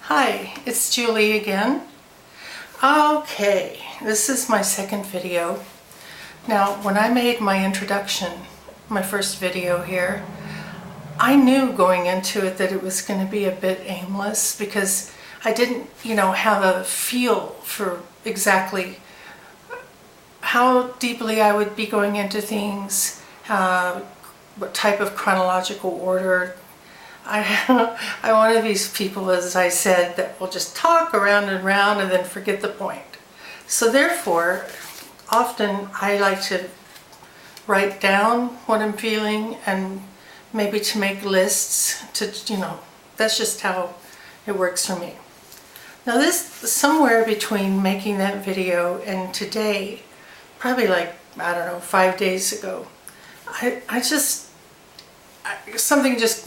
Hi, it's Julie again. Okay, this is my second video. Now, when I made my introduction, my first video here, I knew going into it that it was going to be a bit aimless because I didn't, have a feel for exactly how deeply I would be going into things, what type of chronological order. I'm one of these people, as I said, that will just talk around and around and then forget the point. So therefore, often I like to write down what I'm feeling and maybe to make lists to, that's just how it works for me. Now this, somewhere between making that video and today, probably like, 5 days ago, something just,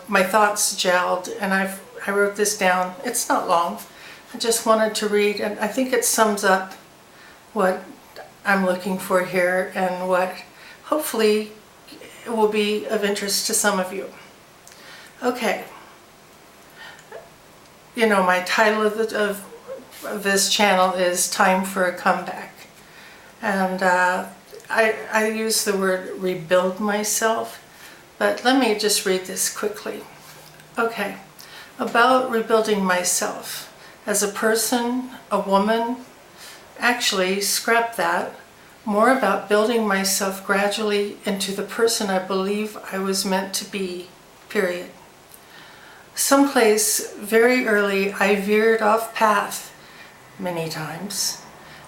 my thoughts gelled and I wrote this down. It's not long. I just wanted to read, and I think it sums up what I'm looking for here and what hopefully will be of interest to some of you. Okay. My title of this channel is Time for a Comeback. And I use the word rebuild myself. But let me just read this quickly. Okay, about rebuilding myself as a person, a woman, actually scrap that, more about building myself gradually into the person I believe I was meant to be, period. Someplace very early I veered off path many times.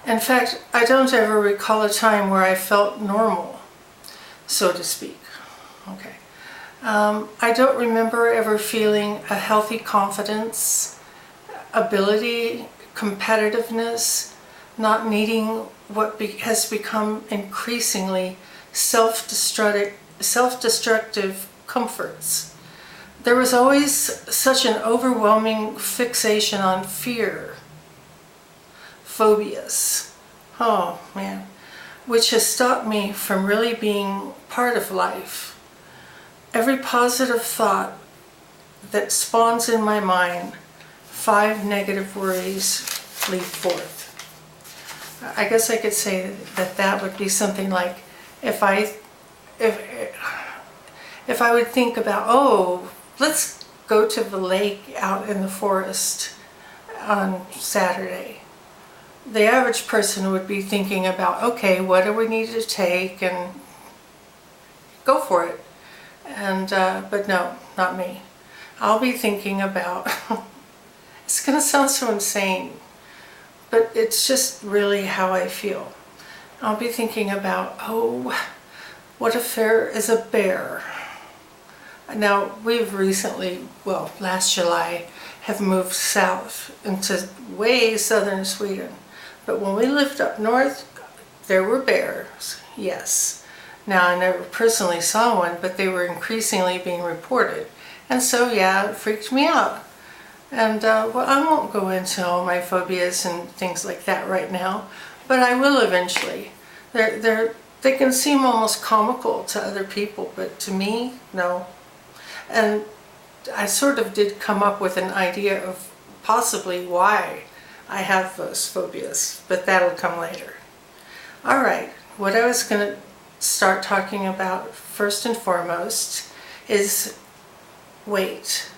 In fact, I don't ever recall a time where I felt normal, so to speak. Okay. I don't remember ever feeling a healthy confidence, ability, competitiveness, not needing what has become increasingly self-destructive comforts. There was always such an overwhelming fixation on fear, phobias, oh man, which has stopped me from really being part of life. Every positive thought that spawns in my mind, 5 negative worries leap forth. I guess I could say that would be something like if I would think about, oh, let's go to the lake out in the forest on Saturday. The average person would be thinking about, okay, what do we need to take, and go for it. And but no, not me. I'll be thinking about, it's going to sound so insane, but it's just really how I feel. I'll be thinking about, oh, what if there is a bear? Now, we've recently, well, last July, have moved south into way southern Sweden. But when we lived up north, there were bears, yes. Now, I never personally saw one, but they were increasingly being reported. And so, yeah, it freaked me out. And, well, I won't go into all my phobias and things like that right now, but I will eventually. They can seem almost comical to other people, but to me, no. And I sort of did come up with an idea of possibly why I have those phobias, but that'll come later. All right, what I was going to start talking about first and foremost is weight.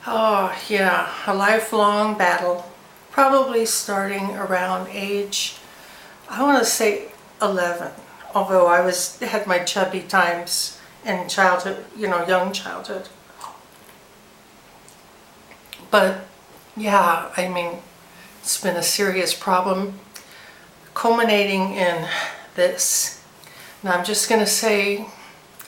Oh yeah, a lifelong battle, probably starting around age, I want to say 11, although I had my chubby times in childhood, young childhood. But yeah, I mean, it's been a serious problem, culminating in this. Now I'm just going to say,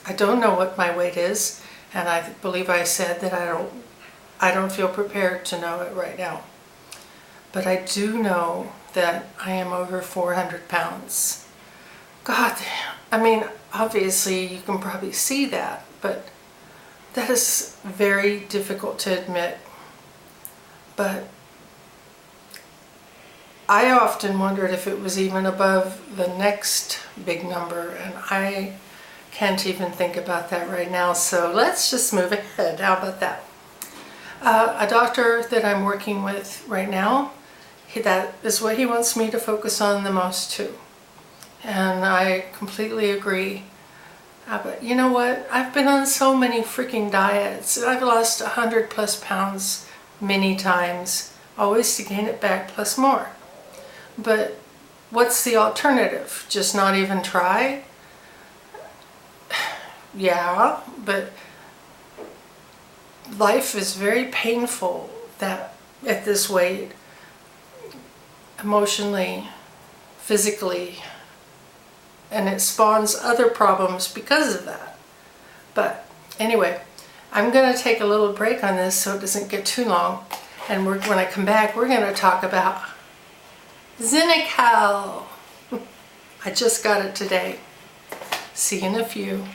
I don't know what my weight is, and I believe I said that I don't feel prepared to know it right now. But I do know that I am over 400 pounds. God, I mean, obviously you can probably see that, but that is very difficult to admit. But I often wondered if it was even above the next big number, and I can't even think about that right now, so let's just move ahead. How about that? A doctor that I'm working with right now, that is what he wants me to focus on the most too. And I completely agree. But you know what? I've been on so many freaking diets. I've lost 100+ pounds many times, always to gain it back plus more. But what's the alternative? Just not even try? Yeah, but life is very painful that at this weight, emotionally, physically, and it spawns other problems because of that. But anyway, I'm going to take a little break on this so it doesn't get too long. And when I come back, we're going to talk about Xenical. I just got it today. See you in a few.